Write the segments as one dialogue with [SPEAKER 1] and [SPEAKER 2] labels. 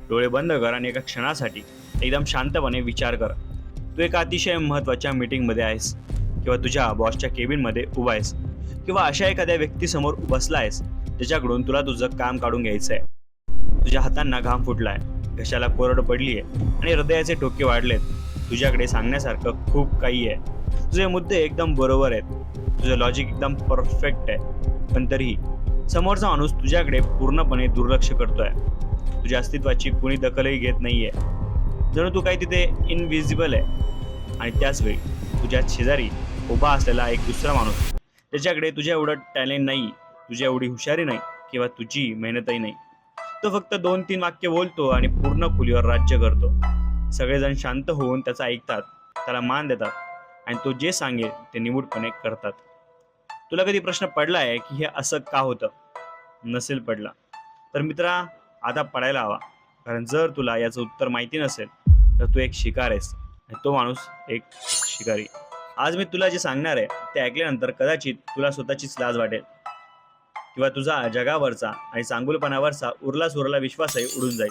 [SPEAKER 1] डोळे बंद कर आणि एका क्षणासाठी एकदम शांतपणे विचार कर. तू एका अतिशय महत्त्वाच्या मीटिंगमध्ये आहेस, किंवा तुझ्या बॉसच्या केबिनमध्ये उभा आहेस, किंवा अशा एखाद्या व्यक्तीसमोर बसला आहेस ज्याच्याकडून तुला तुझं काम काढून घ्यायचं आहे. तुझ्या हातांना घाम फुटलाय, घशाला कोरड पडली आहे आणि हृदयाचे ठोके वाढलेत. तुझ्याकडे सांगण्यासारखं खूप काही आहे. तुझे मुद्दे एकदम बरोबर आहेत, तुझं लॉजिक एकदम परफेक्ट आहे, पण तरीही समोरचा माणूस तुझ्याकडे पूर्णपणे दुर्लक्ष करतोय. तुझ्या अस्तित्वाची कोणी दखलही घेत नाहीये, जणू तू काही तिथे इनविजिबल आहे. आणि त्याच वेळी तुझ्या शेजारी उभा असलेला एक दुसरा माणूस, त्याच्याकडे तुझ्या एवढं टॅलेंट नाही, तुझ्या एवढी हुशारी नाही, किंवा तुझी मेहनतही नाही. तो फक्त 2-3 वाक्य बोलतो आणि पूर्ण खोलीवर राज्य करतो. सगळेजण शांत होऊन त्याचं ऐकतात, त्याला मान देतात आणि तो जे सांगेल ते निमूटपणे करतात. तुला कधी प्रश्न पडलाय की हे असं का होतं? नसेल पडला तर मित्रा, आता पडायला हवा. कारण जर तुला याचं उत्तर माहिती नसेल तर तू एक शिकार आहेस आणि तो माणूस एक शिकारी. आज मी तुला जे सांगणार आहे ते ऐकल्यानंतर कदाचित तुला स्वतःचीच लाज वाटेल, किंवा तुझा जगावरचा आणि चांगुलपणावरचा उरला सुरला विश्वासही उडून जाईल.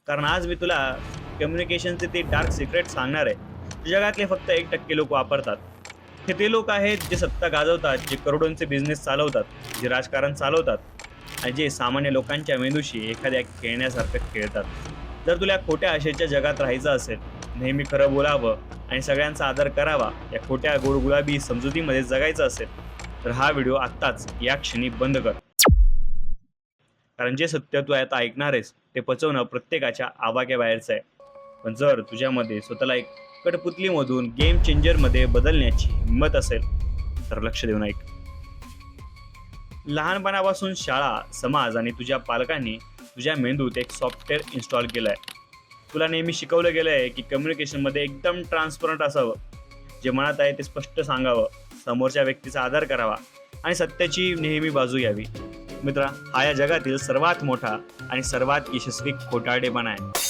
[SPEAKER 1] कारण आज मी तुला कम्युनिकेशनचे ते डार्क सिक्रेट सांगणार आहे, जे जगातले फक्त 1% लोक वापरतात. हे ते लोक आहेत जे सत्ता गाजवतात, जे करोडोंचे बिझनेस चालवतात, जे राजकारण चालवतात आणि जे सामान्य लोकांच्या मेंदूशी एखाद्या खेळण्यासारखं खेळतात. जर तुला खोट्या आशेच्या जगात राहायचं असेल, नेहमी खरं बोलावं आणि सगळ्यांचा आदर करावा, या खोट्या गोड गुलाबी समजुतीमध्ये जगायचं असेल, तर हा व्हिडिओ आत्ताच या क्षणी बंद कर. कारण जे सत्य तू आता ऐकणार आहेस ते पचवणं प्रत्येकाच्या आवाक्याबाहेरचं आहे. पण जर तुझ्यामध्ये स्वतःला एक कठपुतलीमधून गेम चेंजरमध्ये बदलण्याची हिंमत असेल तर लक्ष देऊन ऐक. लहानपणापासून शाळा, समाज आणि तुझ्या पालकांनी तुझ्या मेंदूत एक सॉफ्टवेअर इन्स्टॉल केलं आहे. तुला नेहमी शिकवलं गेलं आहे की कम्युनिकेशनमध्ये एकदम ट्रान्सपरंट असावं, जे मनात आहे ते स्पष्ट सांगावं, समोरच्या व्यक्तीचा आदर करावा आणि सत्याची नेहमी बाजू घ्यावी. मित्रा, हा या जगातील सर्वात मोठा आणि सर्वात यशस्वी खोटारडेपणा आहे.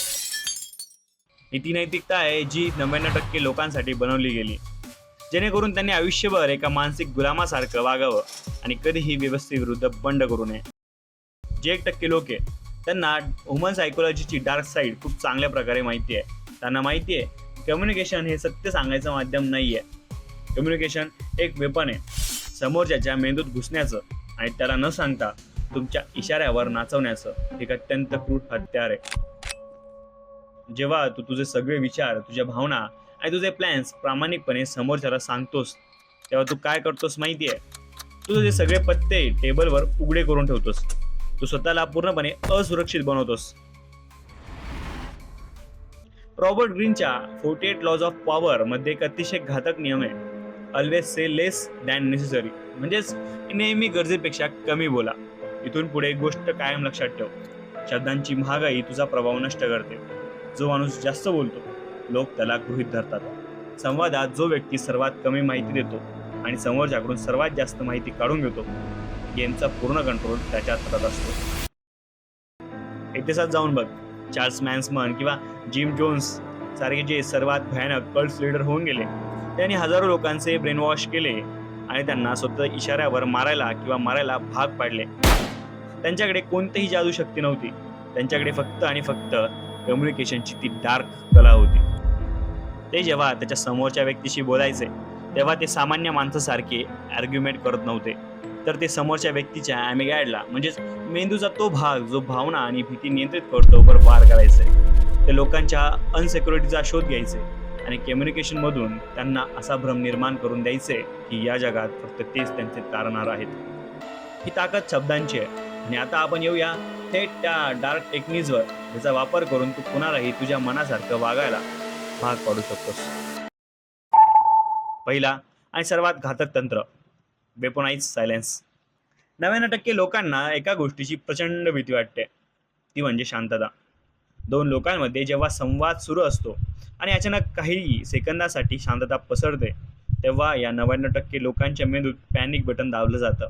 [SPEAKER 1] ही ती नैतिकता आहे जी 99% लोकांसाठी बनवली गेली, जेणेकरून त्यांनी आयुष्यभर एका मानसिक गुलामासारखं वागावं आणि कधीही व्यवस्थेविरुद्ध बंड करू नये. जे 1% लोक आहे त्यांना ह्युमन सायकोलॉजीची डार्क साईड खूप चांगल्या प्रकारे माहिती आहे. त्यांना माहिती आहे कम्युनिकेशन हे सत्य सांगायचं माध्यम नाही आहे. कम्युनिकेशन एक वेपन आहे, समोरच्याच्या मेंदूत घुसण्याचं आणि त्याला न सांगता तुमच्या इशाऱ्यावर नाचवण्याचं एक अत्यंत क्रूर हत्यार आहे. जेव्हा तू तुझे सगळे विचार, तुझ्या भावना आणि तुझे प्लॅन्स प्रामाणिकपणे समोरच्याला सांगतोस, तेव्हा तू काय करतोस माहिती आहे? तू तुझे सगळे पत्ते टेबलवर उघडे करून ठेवतोस. तू स्वतःला पूर्णपणे असुरक्षित बनवतोस. रॉबर्ट ग्रीनच्या 48 लॉज ऑफ पॉवर मध्ये एक अतिशय घातक नियम आहे, ऑलवेज से लेस दॅन नेसेसरी. म्हणजेच नेहमी गरजेपेक्षा कमी बोला. इथून पुढे एक गोष्ट कायम लक्षात ठेव, शब्दांची महागाई तुझा प्रभाव नष्ट करते. जो माणूस जास्त बोलतो लोक त्याला गृहीत धरतात. संवादात जो व्यक्ती सर्वात कमी माहिती देतो आणि समोरच्याकडून सर्वात जास्त माहिती काढून घेतो, गेमचा पूर्ण कंट्रोल त्याच्यात हातात असतो. इतिहासात जाऊन बघ, चार्ल्स मॅन्सन किंवा जिम जोन्स सारखे जे सर्वात भयानक कल्ट लीडर होऊन गेले, त्यांनी हजारो लोकांचे ब्रेन वॉश केले आणि त्यांना स्वतः इशाऱ्यावर मारायला भाग पाडले. त्यांच्याकडे कोणतीही जादू शक्ती नव्हती, त्यांच्याकडे फक्त आणि फक्त कम्युनिकेशनची ती डार्क कला होती. ते जेव्हा त्याच्या समोरच्या व्यक्तीशी बोलायचे तेव्हा ते सामान्य माणसासारखे आर्ग्युमेंट करत नव्हते, तर ते समोरच्या व्यक्तीच्या ॲमिगॅडला, म्हणजेच मेंदूचा तो भाग जो भावना आणि भीती नियंत्रित करतो, वर वार करायचे. ते लोकांच्या अनसिक्युरिटीचा शोध घ्यायचे आणि कम्युनिकेशनमधून त्यांना असा भ्रम निर्माण करून द्यायचे की या जगात फक्त तेच त्यांचे तारणार आहेत. ही ताकद शब्दांची आहे. आणि आता आपण येऊया थेट त्या डार्क टेक्निक्सवर, ज्याचा वापर करून तू कुणालाही तुझ्या मनासारखं वागायला भाग पाडू शकतोस. पहिला आणि सर्वात घातक तंत्र, वेपनाइज सायलेन्स. 99% लोकांना एका गोष्टीची प्रचंड भीती वाटते, ती म्हणजे शांतता. दोन लोकांमध्ये जेव्हा संवाद सुरू असतो आणि अचानक काही सेकंदासाठी शांतता पसरते, तेव्हा या 99% लोकांच्या मेंदूत पॅनिक बटन दाबलं जातं.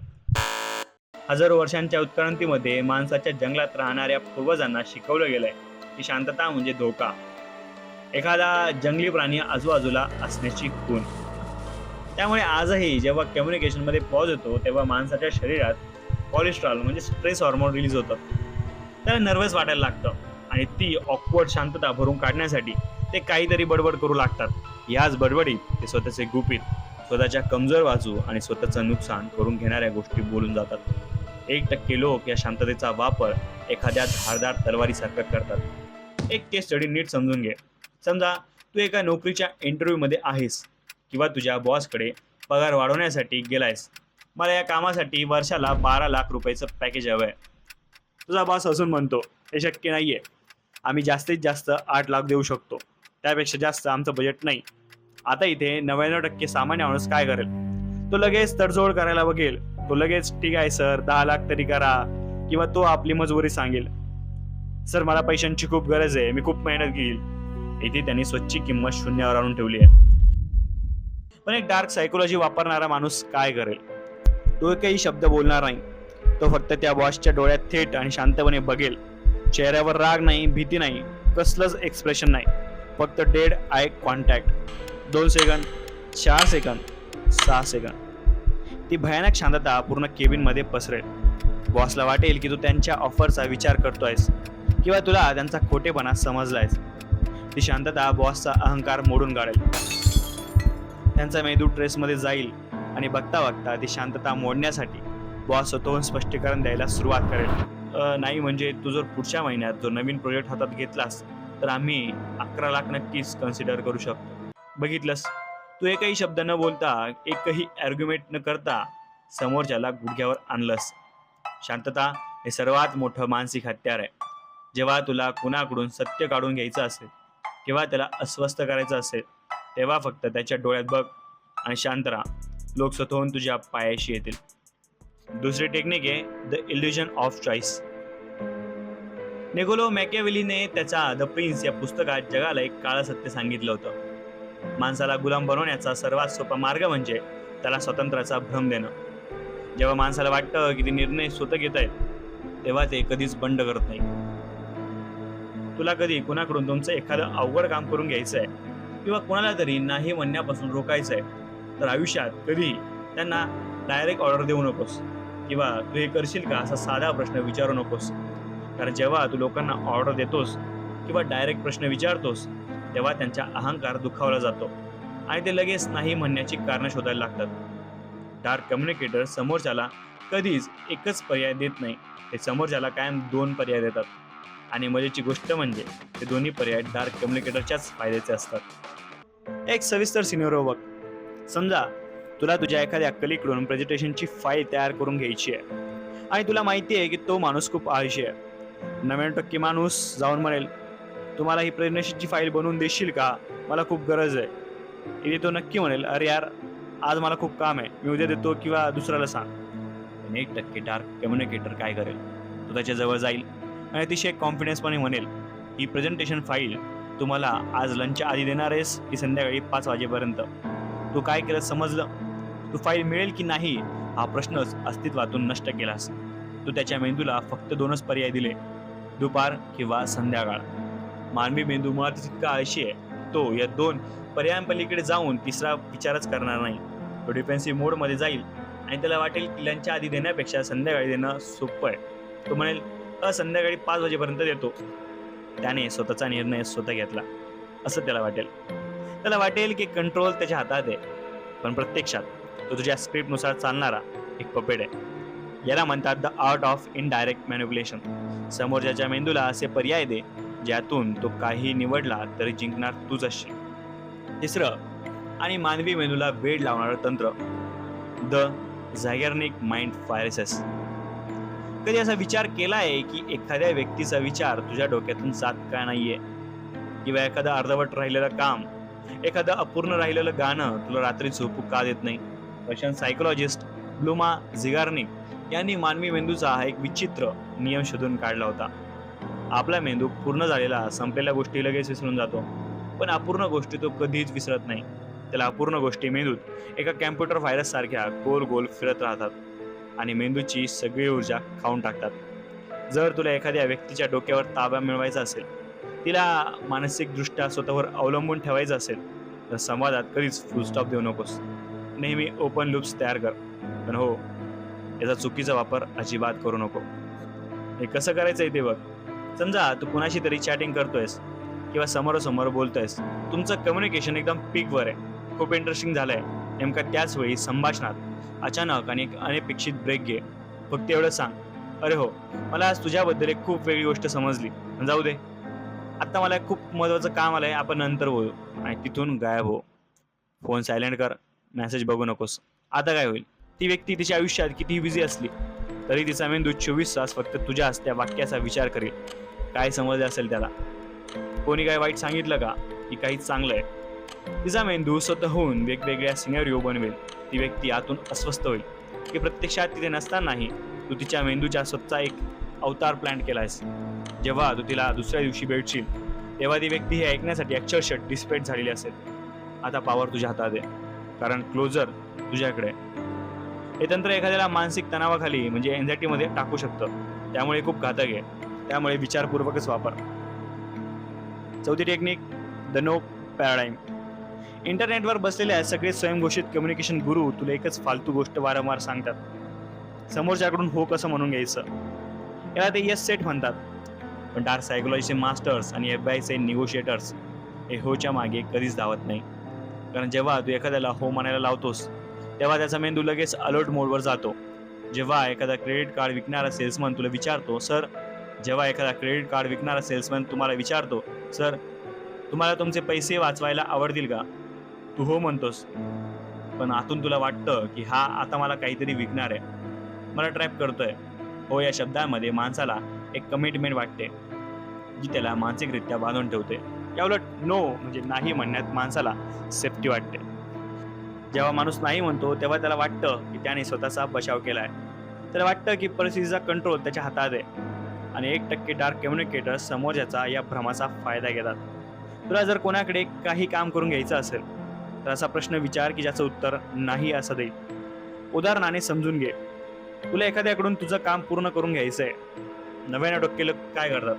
[SPEAKER 1] हजारो वर्षांच्या उत्क्रांतीमध्ये माणसाच्या जंगलात राहणाऱ्या पूर्वजांना शिकवलं गेलंय की शांतता म्हणजे धोका, एखादा जंगली प्राणी आजूबाजूला असण्याची खूण. त्यामुळे आजही जेव्हा कम्युनिकेशनमध्ये पॉज येतो तेव्हा माणसाच्या शरीरात कोलेस्ट्रॉल म्हणजे स्ट्रेस हॉर्मोन रिलीज होतं. त्याला नर्वस वाटायला लागतं. आणि ती ऑकवर्ड शांतता भरून काढण्यासाठी ते काहीतरी बडबड करू लागतात। याच बडबडीत ते स्वतःचे गुपित, स्वतःच्या कमजोर बाजू आणि स्वतःचं नुकसान करून घेणाऱ्या गोष्टी बोलून जातात। 1% लोक या शांततेचा वापर एखाद्या धारदार तलवारीसारखं करतात। एक केस स्टडी नीट समजून घे। समजा तू एका नोकरीच्या इंटरव्ह्यू मध्ये आहेस किंवा तुझ्या बॉसकडे पगार वाढवण्यासाठी गेलायस। मला या कामासाठी वर्षाला 12 लाख रुपयाचं पॅकेज हवं आहे। तुझा बॉस असून म्हणतो, हे शक्य नाहीये, आम्ही जास्तीत जास्त 8 लाख देऊ शकतो, त्यापेक्षा जास्त आमचं बजेट नाही। आता इथे 99% सामान्य माणूस काय करेल? तो लगेच तडजोड करायला बघेल। तो लगेच ठीक आहे सर, 10 लाख तरी करा, किंवा तो आपली मजबुरी सांगेल, सर मला पैशांची खूप गरज आहे, मी खूप मेहनत घेईल। इथे त्यांनी स्वतःची किंमत शून्यावर आणून ठेवली आहे। पण एक डार्क सायकोलॉजी वापरणारा माणूस काय करेल? तो काही शब्द बोलणार नाही। तो फक्त त्या बॉसच्या डोळ्यात थेट आणि शांतपणे बघेल। चेहऱ्यावर राग नाही, भीती नाही, कसलंच एक्सप्रेशन नाही, फक्त dead eye contact. 2 second, 4 second, 6 second. ती भयानक शांतता पूर्ण केबिन मध्ये पसरेल। बॉसला वाटेल की तू त्यांच्या ऑफरचा विचार करतोयस किंवा तुला त्यांचा खोटेपणा समजलायस। ती शांतता बॉसचा अहंकार मोडून काढेल। त्यांचा मेंदू ट्रेसमध्ये जाईल आणि बघता बघता ती शांतता मोडण्यासाठी बॉस स्वतःहून स्पष्टीकरण द्यायला सुरुवात करेल। नाही म्हणजे तू जर पुढच्या महिन्यात जो नवीन प्रोजेक्ट हातात घेतलास तर आम्ही 11 लाख नक्कीच कन्सिडर करू शकतो। बघितलंस, तू एकही शब्द न बोलता, एकही आर्ग्युमेंट न करता समोरच्याला गुडघ्यावर आणलंस। शांतता हे सर्वात मोठं मानसिक हत्यार आहे। जेव्हा तुला कुणाकडून सत्य काढून घ्यायचं असेल किंवा त्याला अस्वस्थ करायचं असेल, तेव्हा फक्त त्याच्या डोळ्यात बघ आणि शांत राहा। लोक स्वतःहून तुझ्या पायाशी येतील। दुसरी टेक्निक आहे the illusion of choice. Niccolo मॅकियावेलीने त्याच्या द प्रिन्स या पुस्तकात जगाला एक काळं सत्य सांगितलं होतं। माणसाला गुलाम बनवण्याचा सर्वात सोपा मार्ग म्हणजे त्याला स्वातंत्र्याचा भ्रम देणं। जेव्हा माणसाला वाटतं की ते निर्णय स्वतः घेत आहेत, तेव्हा ते कधीच बंड करत नाही। तुला कधी कुणाकडून तुमचं एखादं अवघड काम करून घ्यायचं आहे किंवा कुणाला तरी नाही म्हणण्यापासून रोखायचं आहे, तर आयुष्यात कधी त्यांना डायरेक्ट ऑर्डर देऊ नकोस किंवा तू हे करशील का असा साधा प्रश्न विचारू नकोस। कारण जेव्हा तू लोकांना ऑर्डर देतोस किंवा डायरेक्ट प्रश्न विचारतोस, तेव्हा त्यांचा अहंकार दुखावला जातो आणि ते लगेच नाही म्हणण्याची कारणं शोधायला लागतात। डार्क कम्युनिकेटर समोरच्याला कधीच एकच पर्याय देत नाही, ते समोरच्याला कायम 2 पर्याय देतात। आणि मजेची गोष्ट म्हणजे ते दोन्ही पर्याय डार्क कम्युनिकेटरच्याच फायद्याचे असतात। एक सविस्तर सिनेरिओ बघ। समजा तुला तुझ्या एखाद्या कलीकडून प्रेझेंटेशनची फाईल तयार करून घ्यायची आहे आणि तुला माहिती आहे की तो माणूस खूप आळशी आहे। 99% माणूस जाऊन म्हणेल, तुम्हाला ही प्रेझेंटेशनची फाईल बनवून देशील का, मला खूप गरज आहे। इथे तो नक्की म्हणेल, अरे यार आज मला खूप काम आहे, मी उद्या देतो किंवा दुसऱ्याला सांग। पण 1% डार्क कम्युनिकेटर काय करेल? तो त्याच्या जवळ जाईल आणि अतिशय कॉन्फिडन्सपणे म्हणेल, ही प्रेझेंटेशन फाईल तुम्हाला आज लंचच्या आधी देणार आहेस की संध्याकाळी 5 वाजेपर्यंत? तू काय केलं समजलं? तू फाईल मिळेल की नाही हा प्रश्नच अस्तित्वातून नष्ट केलास। तू त्याच्या मेंदूला फक्त 2च पर्याय दिले, दुपार किंवा संध्याकाळ। मानवी मेंदू मुळात इतका आळशी आहे, तो या 2 पर्यायांपलीकडे जाऊन तिसरा विचारच करणार नाही। तो डिफेन्सिव्ह मोडमध्ये जाईल आणि त्याला वाटेल की लंचच्या आधी देण्यापेक्षा संध्याकाळी देणं सोपं आहे। तो म्हणेल, संध्याकाळी 5 वाजेपर्यंत देतो। त्याने स्वतःचा निर्णय स्वतः घेतला असं त्याला वाटेल। त्याला वाटेल की कंट्रोल त्याच्या हातात आहे, पण प्रत्यक्षात तो तुझ्या स्क्रिप्टनुसार चालणारा एक पपेट आहे। याला म्हणतात the art of indirect manipulation. समोरच्याच्या मेंदूला असे पर्याय दे ज्यातून तो काही निवडला तरी जिंकणार तूच असशील। तिसरं आणि मानवी मेंदूला वेड लावणारं तंत्र, द झायगर्निक माइंड फायरेसेस। कधी असा विचार केलाय की एखाद्या व्यक्तीचा विचार तुझ्या डोक्यातून जात का नाहीये, किंवा एखादं अर्धवट राहिलेलं काम, एखादं अपूर्ण राहिलेलं गाणं तुला रात्री झोपू का देत नाही? रशियन सायकोलॉजिस्ट ब्लूमा झिगार्निक यांनी मानवी मेंदूचा हा एक विचित्र नियम शोधून काढला होता। आपला मेंदू पूर्ण झालेला संपलेल्या गोष्टी लगेच विसरून जातो, पण अपूर्ण गोष्टी तो कधीच विसरत नाही। त्याला अपूर्ण गोष्टी मेंदूत एका कॅम्प्युटर व्हायरस सारख्या गोल गोल फिरत राहतात आणि मेंदूची सगळी ऊर्जा खाऊन टाकतात। जर तुला एखाद्या व्यक्तीच्या डोक्यावर ताबा मिळवायचा असेल, तिला मानसिकदृष्ट्या स्वतःवर अवलंबून ठेवायचं असेल, तर संवादात कधीच फुलस्टॉप देऊ नकोस। नेहमी ओपन लूप्स तयार कर, पण हो, याचा चुकीचा वापर अजिबात करू नको। हे कसं करायचं ते बघ। समजा तू कुणाशी तरी चॅटिंग करतोयस किंवा समोरासमोर बोलतोयस, तुमचं कम्युनिकेशन एकदम पीकवर आहे, खूप इंटरेस्टिंग झालंय. नेमका त्याच वेळी संभाषणात अचानक आणि एक अनपेक्षित ब्रेक घे. फक्त एवढं सांग, अरे हो, मला आज तुझ्याबद्दल एक खूप वेगळी गोष्ट समजली. जाऊ दे, आता मला एक खूप महत्वाचं काम आलंय, आपण नंतर बोलू. आणि तिथून गायब हो. फोन सायलेंट कर, मेसेज बघू नकोस. आता काय होईल? ती व्यक्ती तिच्या आयुष्यात कितीही बिझी असली तरी तिचा मेंदू 24 तास फक्त तुझ्याच त्या वाक्याचा विचार करेल. काय समजले असेल त्याला? कोणी काय वाईट सांगितलं का की काही चांगलं आहे? तिचा मेंदू स्वतःहून वेगवेगळ्या सिनेरिओ बनवेल. ती व्यक्ती आतून अस्वस्थ होईल की प्रत्यक्षात तिथे नसतानाही तू तिच्या मेंदूच्या स्वतःचा एक अवतार प्लॅन केलायस. जेव्हा तू तिला दुसऱ्या दिवशी भेटशील तेव्हा ती व्यक्ती हे ऐकण्यासाठी अक्षरशः डिस्पेट झालेली असेल. आता पॉवर तुझ्या हातात आहे, कारण क्लोजर तुझ्याकडे आहे. हे तंत्र एखाद्याला मानसिक तणावाखाली म्हणजे एन्झायटीमध्ये टाकू शकतं, त्यामुळे खूप घातक आहे. त्यामुळे विचारपूर्वकच वापर. चौथी टेक्निक, द नो पॅराडाईम. इंटरनेटवर बसलेल्या सगळे स्वयंघोषित कम्युनिकेशन गुरु तुला एकच फालतू गोष्ट वारंवार सांगतात: समोरच्याकडून हो कसं म्हणून घ्यायचं. याला ते येस सेट म्हणतात. पण डार्क सायकोलॉजीचे मास्टर्स आणि FBI चे निगोशिएटर्स हे होच्या मागे कधीच धावत नाही. कारण जेव्हा तू एखाद्याला हो म्हणायला लावतोस तेव्हा त्याचा मेंदू लगेच अलर्ट मोडवर जातो. जेव्हा एखादा क्रेडिट कार्ड विकणारा सेल्समन तुला विचारतो, सर जेव्हा एखादा क्रेडिट कार्ड विकणारा सेल्समन तुम्हाला विचारतो, सर तुम्हाला तुमचे पैसे वाचवायला आवडतील का? तू हो म्हणतोस, पण आतून तुला वाटतं की हा आता मला काहीतरी विकणार आहे, मला ट्रॅप करतोय. हो या शब्दामध्ये माणसाला एक कमिटमेंट वाटते जी त्याला मानसिकरित्या बांधून ठेवते. याउलट नो म्हणजे नाही म्हणण्यात माणसाला सेफ्टी वाटते. जेव्हा माणूस नाही म्हणतो तेव्हा त्याला वाटतं की त्याने स्वतःचा बचाव केलाय. त्याला वाटतं की परिस्थितीचा कंट्रोल त्याच्या हातात आहे. आणि 1% डार्क कम्युनिकेटर समोरच्याचा या भ्रमाचा फायदा घेतात. तुला जर कोणाकडे काही काम करून घ्यायचं असेल तर असा प्रश्न विचार की ज्याचं उत्तर नाही असं देईल. उदाहरणाने समजून घे, तुला एखाद्याकडून तुझं काम पूर्ण करून घ्यायचंय. 99% लोक काय करतात?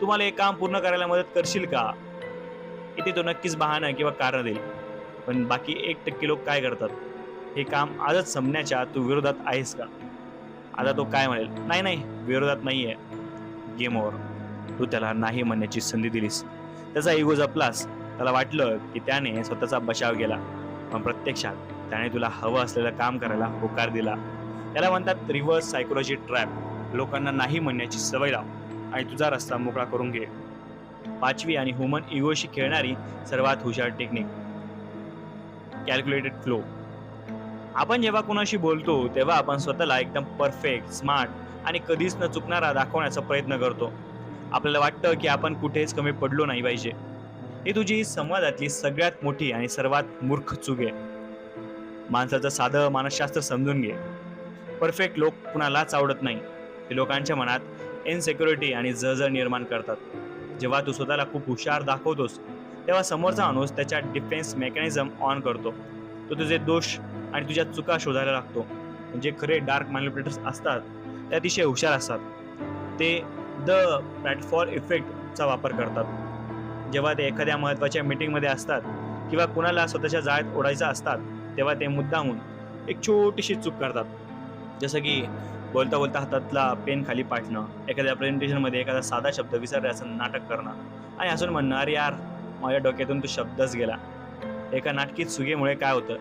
[SPEAKER 1] तुम्हाला हे काम पूर्ण करायला मदत करशील का? इथे तो नक्कीच बहाणा किंवा कारण देईल. पण बाकी 1% लोक काय करतात? हे काम आजच संपण्याच्या तू विरोधात आहेस का? आता तो काय म्हणेल? नाही नाही, विरोधात नाहीये. Game over. तू त्याला नाही म्हणण्याची संधी दिलीस, त्याचा इगो जपलास, त्याला वाटलं की त्याने स्वतःचा बचाव केला, पण प्रत्यक्षात त्याने तुला हवं असलेलं काम करायला होकार दिला. त्याला म्हणतात रिव्हर्स सायकोलॉजी ट्रॅप. लोकांना नाही म्हणण्याची सवय लाव आणि तुझा रस्ता मोकळा करून घे. पाचवी आणि ह्युमन इगोशी खेळणारी सर्वात हुशार टेक्निक, कॅल्क्युलेटेड फ्लो. आपण जेव्हा कोणाशी बोलतो तेव्हा आपण स्वतःला एकदम परफेक्ट, स्मार्ट आणि कधीच न चुकणारा दाखवण्याचा प्रयत्न करतो. आपल्याला वाटतं की आपण कुठेच कमी पडलो नाही पाहिजे. ही तुझी संवादातली सगळ्यात मोठी आणि सर्वात मूर्ख चूक आहे. माणसाचं साधं मानसशास्त्र समजून घे. परफेक्ट लोक कुणालाच आवडत नाही. ते लोकांच्या मनात इनसेक्युरिटी आणि जळजळ निर्माण करतात. जेव्हा तू स्वतःला खूप हुशार दाखवतोस तेव्हा समोरचा माणूस त्याच्या डिफेन्स मेकॅनिझम ऑन करतो. तो तुझे दोष आणि तुझ्या चुका शोधायला लागतो. जे खरे डार्क मॅनिप्युलेटर्स असतात ते अतिशय हुशार असतात. ते द प्लॅटफॉर्म इफेक्टचा वापर करतात. जेव्हा ते एखाद्या महत्त्वाच्या मीटिंगमध्ये असतात किंवा कुणाला स्वतःच्या जाळ्यात ओढायचं असतात तेव्हा ते मुद्दामून एक छोटीशी चूक करतात. जसं की बोलता बोलता हातातला पेन खाली पाडणं, एखाद्या प्रेझेंटेशनमध्ये एखादा साधा शब्द विसरल्याचं नाटक करणं आणि असून म्हणणं, अरे यार माझ्या डोक्यातून तो शब्दच गेला. एका नाटकी चुकीमुळे काय होतं,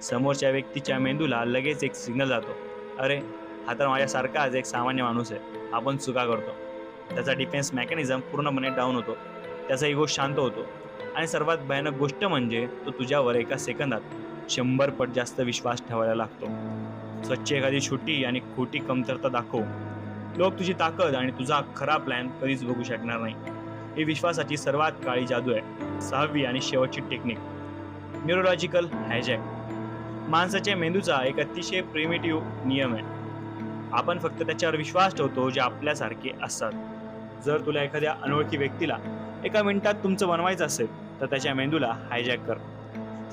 [SPEAKER 1] समोरच्या व्यक्तीच्या मेंदूला लगेच एक सिग्नल जातो, अरे हा तर माझ्यासारखाच एक सामान्य माणूस आहे, आपण चुका करतो. त्याचा डिफेन्स मेकॅनिझम पूर्णपणे डाऊन होतो. त्याचा इगो शांत होतो. आणि सर्वात भयानक गोष्ट म्हणजे तो तुझ्यावर एका सेकंदात 100 पट जास्त विश्वास ठेवायला लागतो. स्वच्छ एखादी छोटी आणि खोटी कमतरता दाखव. लोक तुझी ताकद आणि तुझा खरा प्लॅन कधीच बघू शकणार नाही. ही विश्वासाची सर्वात काळी जादू आहे. सहावी आणि शेवटची टेक्निक, न्यूरोलॉजिकल हायजॅक. माणसाच्या मेंदूचा एक अतिशय प्रिमिटिव्ह नियम आहे. आपण फक्त त्याच्यावर विश्वास ठेवतो जे आपल्यासारखे असतात. जर तुला एखाद्या अनोळखी व्यक्तीला एका मिनिटात तुमचं बनवायचं असेल तर त्याच्या मेंदूला हायजॅक कर.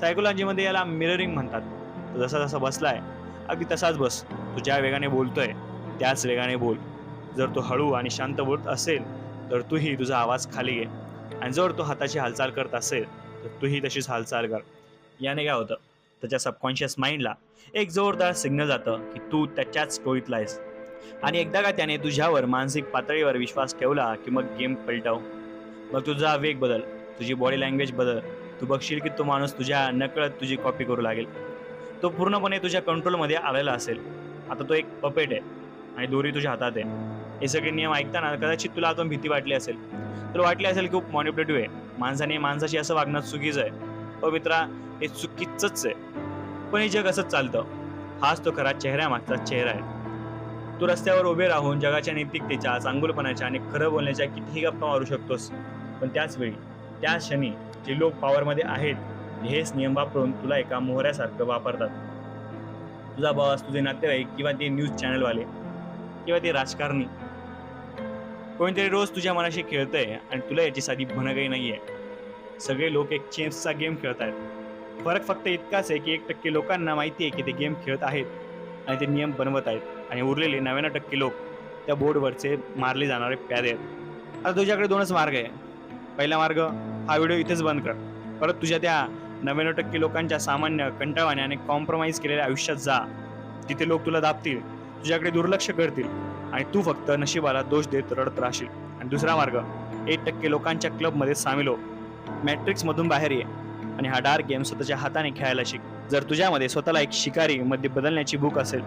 [SPEAKER 1] सायकोलॉजीमध्ये याला मिररिंग म्हणतात. तो जसा जसा बसलाय अगदी तसाच बस. तू ज्या वेगाने बोलतोय त्याच वेगाने बोल. जर तो हळू आणि शांत बोलत असेल तर तूही तुझा आवाज खाली घे. आणि जर तो हाताची हालचाल करत असेल तर तूही तशीच हालचाल कर. याने काय होतं, त्याच्या सबकॉन्शियस माइंडला एक जोरदार सिग्नल जातं की तू त्याच्याच टोळीतला आहेस. आणि एकदा का त्याने तुझ्यावर मानसिक पातळीवर विश्वास ठेवला की मग गेम पलटव. मग तुझा वेग बदल, तुझी बॉडी लँग्वेज बदल. तू बघशील की तो माणूस तुझ्या नकळत तुझी कॉपी करू लागेल. तो पूर्णपणे तुझ्या कंट्रोलमध्ये आलेला असेल. आता तो एक पपेट आहे आणि दोरी तुझ्या हातात आहे. हे सगळे नियम ऐकताना कदाचित तुला आतून भीती वाटली असेल. तुला वाटली असेल की खूप मॉनिप्युलेटिव्ह आहे, माणसाने माणसाशी असं वागणं चुकीचं आहे. हो मित्रा, हे चुकीचंच आहे. पण हे जग असंच चालतं. हाच तो खरा चेहऱ्यामागचा चेहरा आहे. तू रस्त्यावर उभे राहून जगाच्या नैतिकतेच्या, चांगुलपणाच्या आणि खरं बोलण्याच्या कितीही गप्पा मारू शकतोस. पण त्याच वेळी, त्याच क्षणी जे लोक पॉवरमध्ये आहेत, हेच नियम वापरून तुला एका मोहऱ्यासारखं वापरतात. तुझा बॉस, तुझे नातेवाईक किंवा ते न्यूज चॅनलवाले किंवा ते राजकारणी. कोणीतरी रोज तुझ्या मनाशी खेळतंय आणि तुला याची साधी भनकही नाहीये. सगळे लोक एक चेसचा गेम खेळत आहेत. फरक फक्त इतकाच आहे की 1% लोकांना माहिती आहे की ते गेम खेळत आहेत आणि ते नियम बनवत आहेत आणि उरलेले 99% लोक त्या बोर्डवरचे मारले जाणारे प्यादे आहेत. आता तुझ्याकडे 2च मार्ग आहे. पहिला मार्ग, हा व्हिडिओ इथेच बंद कर. परत तुझ्या त्या 99% लोकांच्या सामान्य, कंटाळवाण्या आणि कॉम्प्रोमाइज केलेल्या आयुष्यात जा, जिथे लोक तुला दाबतील, तुझ्याकडे दुर्लक्ष करतील आणि तू फक्त नशिबाला दोष देत रडत राहशील. आणि दुसरा मार्ग, 1% लोकांच्या क्लबमध्ये सामील हो. मॅट्रिक्स मधून बाहेर ये आणि हा डार्क गेम स्वतःच्या हाताने खेळायला शिक. जर तुझ्यामध्ये स्वतःला एक शिकारी मध्ये बदलण्याची भूक असेल,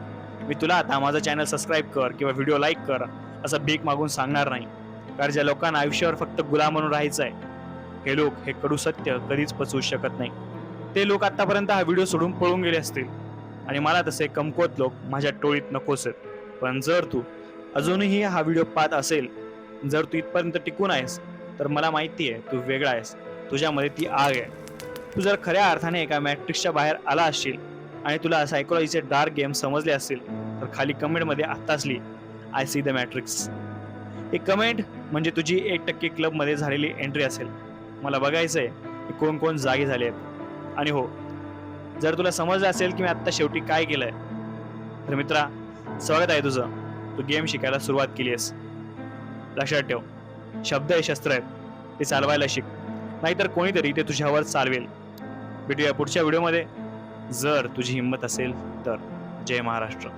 [SPEAKER 1] मी तुला आता माझं चॅनल सबस्क्राईब कर किंवा व्हिडिओ लाईक कर असं भीक मागून सांगणार नाही. कारण ज्या लोकांना आयुष्यावर फक्त गुलाम म्हणून राहायचं आहे, हे लोक हे कडू सत्य कधीच पचवू शकत नाही. ते लोक आतापर्यंत हा व्हिडिओ सोडून पळून गेले असतील आणि मला तसे कमकुवत लोक माझ्या टोळीत नकोच आहेत. पण जर तू अजूनही हा व्हिडिओ पाहत असेल, जर तू इथपर्यंत टिकून आहेस, तर मला माहिती आहे तू वेगळा आहेस. तुझ्यामध्ये ती आग आहे. तू जर खऱ्या अर्थाने एका मॅट्रिक्सच्या बाहेर आला असशील आणि तुला सायकोलॉजीचे डार्क गेम समजले असतील, तर खाली कमेंटमध्ये आत्ताच लिही, आय सी द मॅट्रिक्स. एक कमेंट म्हणजे तुझी 1% क्लबमध्ये झालेली एंट्री असेल. मला बघायचंय की कोण कोण जागे झाले आहेत. आणि हो, जर तुला समजलं असेल की मी आत्ता शेवटी काय केलंय, तर मित्रा, स्वागत आहे तुझं. तू गेम शिकायला सुरुवात केली आहेस. लक्षात ठेव, शब्द हे शस्त्र आहेत, ते चालवायला शिक, नाहीतर कोणीतरी ते तुझ्यावर चालवेल. भेटूया पुढच्या व्हिडिओमध्ये, जर तुझी हिंमत असेल तर. जय महाराष्ट्र.